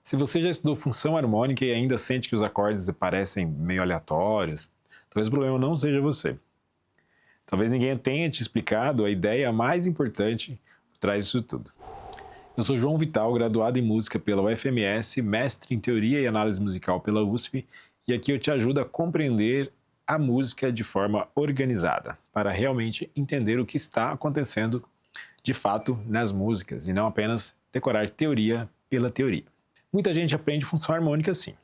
Se você já estudou função harmônica e ainda sente que os acordes parecem meio aleatórios, talvez o problema não seja você. Talvez ninguém tenha te explicado a ideia mais importante por trás disso tudo. Eu sou João Vital, graduado em música pela UFMS, mestre em teoria e análise musical pela USP, e aqui eu te ajudo a compreender a música de forma organizada, para realmente entender o que está acontecendo de fato nas músicas e não apenas decorar teoria pela teoria. Muita gente aprende função harmônica assim: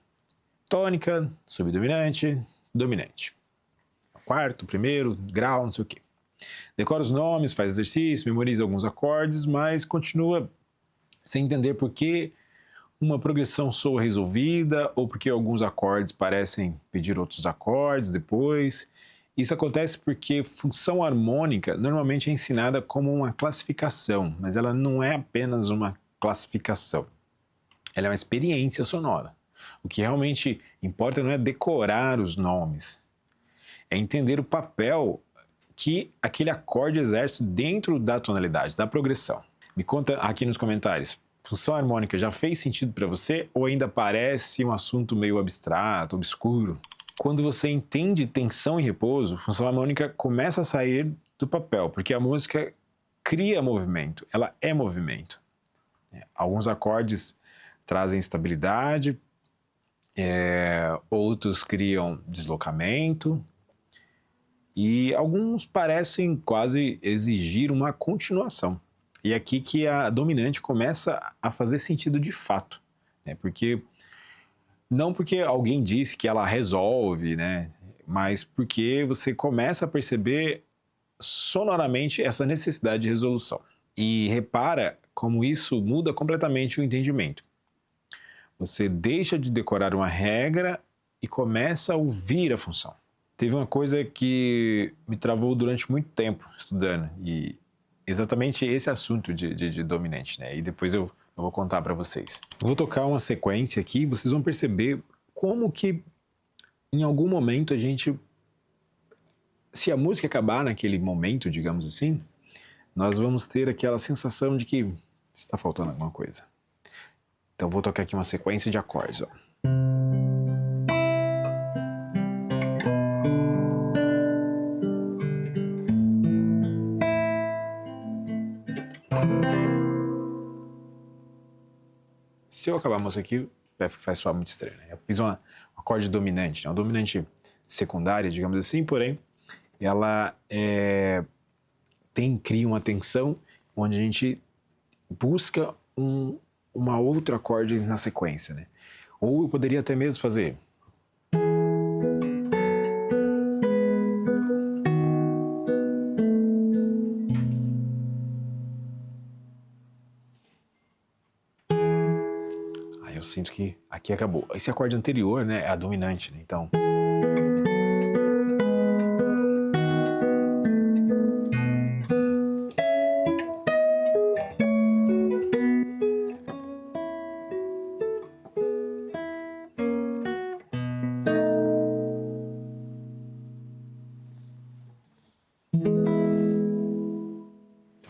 tônica, subdominante, dominante. Quarto, primeiro, grau, não sei o quê. Decora os nomes, faz exercício, memoriza alguns acordes, mas continua sem entender por que uma progressão soa resolvida ou porque alguns acordes parecem pedir outros acordes depois. Isso acontece porque função harmônica normalmente é ensinada como uma classificação, mas ela não é apenas uma classificação. Ela é uma experiência sonora. O que realmente importa não é decorar os nomes, é entender o papel que aquele acorde exerce dentro da tonalidade, da progressão. Me conta aqui nos comentários, função harmônica já fez sentido para você ou ainda parece um assunto meio abstrato, obscuro? Quando você entende tensão e repouso, função harmônica começa a sair do papel, porque a música cria movimento, ela é movimento. Alguns acordes trazem estabilidade, outros criam deslocamento e alguns parecem quase exigir uma continuação. E é aqui que a dominante começa a fazer sentido de fato, né? Não porque alguém disse que ela resolve, né? Mas porque você começa a perceber sonoramente essa necessidade de resolução. E repara como isso muda completamente o entendimento. Você deixa de decorar uma regra e começa a ouvir a função. Teve uma coisa que me travou durante muito tempo estudando, e exatamente esse assunto de dominante, né? E depois eu vou contar para vocês. Eu vou tocar uma sequência aqui e vocês vão perceber como que em algum momento se a música acabar naquele momento, digamos assim, nós vamos ter aquela sensação de que está faltando alguma coisa. Então vou tocar aqui uma sequência de acordes, ó. Se eu acabar a música aqui, vai soar muito estranho, né? Eu fiz um acorde dominante, uma dominante secundária, digamos assim, porém, ela cria uma tensão onde a gente busca uma outra acorde na sequência, né? Ou eu poderia até mesmo fazer. Aí eu sinto que aqui acabou. Esse acorde anterior, né, é a dominante, né? Então.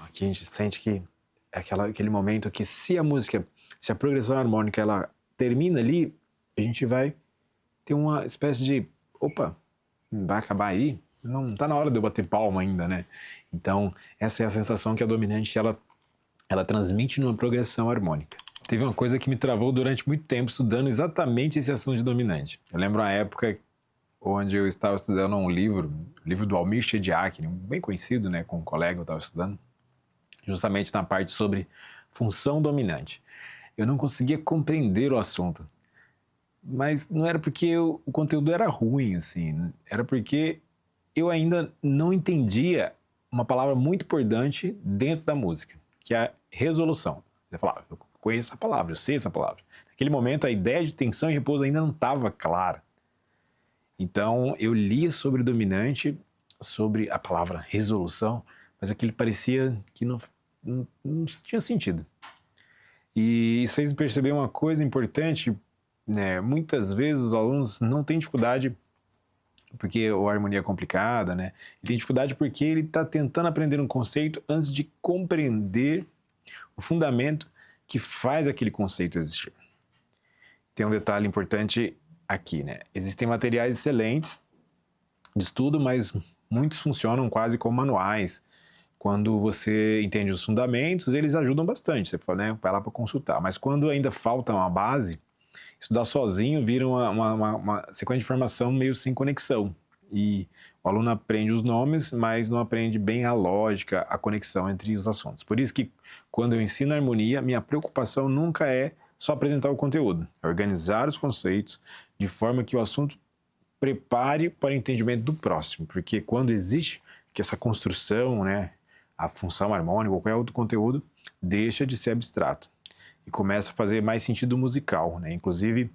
Aqui a gente sente que é aquele momento que se a progressão harmônica ela termina ali, a gente vai ter uma espécie de, opa, vai acabar aí? Não está na hora de eu bater palma ainda, né? Então essa é a sensação que a dominante ela transmite numa progressão harmônica. Teve uma coisa que me travou durante muito tempo estudando exatamente esse assunto de dominante. Eu lembro uma época onde eu estava estudando um livro do Almir Shediac, bem conhecido, né, com um colega eu estava estudando, justamente na parte sobre função dominante. Eu não conseguia compreender o assunto, mas não era porque o conteúdo era ruim, assim, era porque eu ainda não entendia uma palavra muito importante dentro da música, que é a resolução. Você fala, eu conheço essa palavra, eu sei essa palavra. Naquele momento a ideia de tensão e repouso ainda não estava clara. Então eu lia sobre o dominante, sobre a palavra resolução, mas aquilo parecia que não tinha sentido. E isso fez me perceber uma coisa importante, né? Muitas vezes os alunos não têm dificuldade porque a harmonia é complicada, né? Ele tem dificuldade porque ele está tentando aprender um conceito antes de compreender o fundamento que faz aquele conceito existir. tem um detalhe importante aqui, né? Existem materiais excelentes de estudo, mas muitos funcionam quase como manuais. Quando você entende os fundamentos, eles ajudam bastante, você fala, né? Vai lá para consultar. Mas quando ainda falta uma base, estudar sozinho vira uma sequência de informação meio sem conexão. E o aluno aprende os nomes, mas não aprende bem a lógica, a conexão entre os assuntos. Por isso que, quando eu ensino harmonia, minha preocupação nunca é só apresentar o conteúdo, é organizar os conceitos de forma que o assunto prepare para o entendimento do próximo. Porque quando existe essa construção, né, a função harmônica ou qualquer outro conteúdo, deixa de ser abstrato e começa a fazer mais sentido musical, né? Inclusive,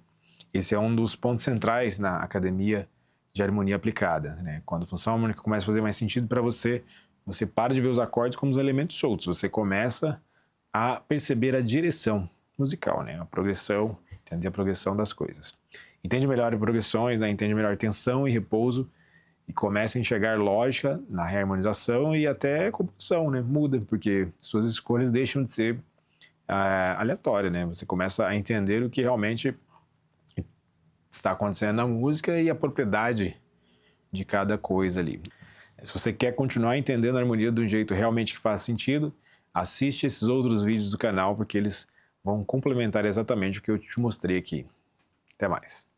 esse é um dos pontos centrais na academia de harmonia aplicada, né? Quando a função harmônica começa a fazer mais sentido para você, você para de ver os acordes como os elementos soltos, você começa a perceber a direção musical, né? A progressão, entender a progressão das coisas. Entende melhor as progressões, né? Entende melhor tensão e repouso e começa a enxergar lógica na reharmonização e até composição, né? Muda, porque suas escolhas deixam de ser aleatória, né? Você começa a entender o que realmente está acontecendo na música e a propriedade de cada coisa ali. Se você quer continuar entendendo a harmonia de um jeito realmente que faz sentido, assiste esses outros vídeos do canal, porque eles vão complementar exatamente o que eu te mostrei aqui. Até mais.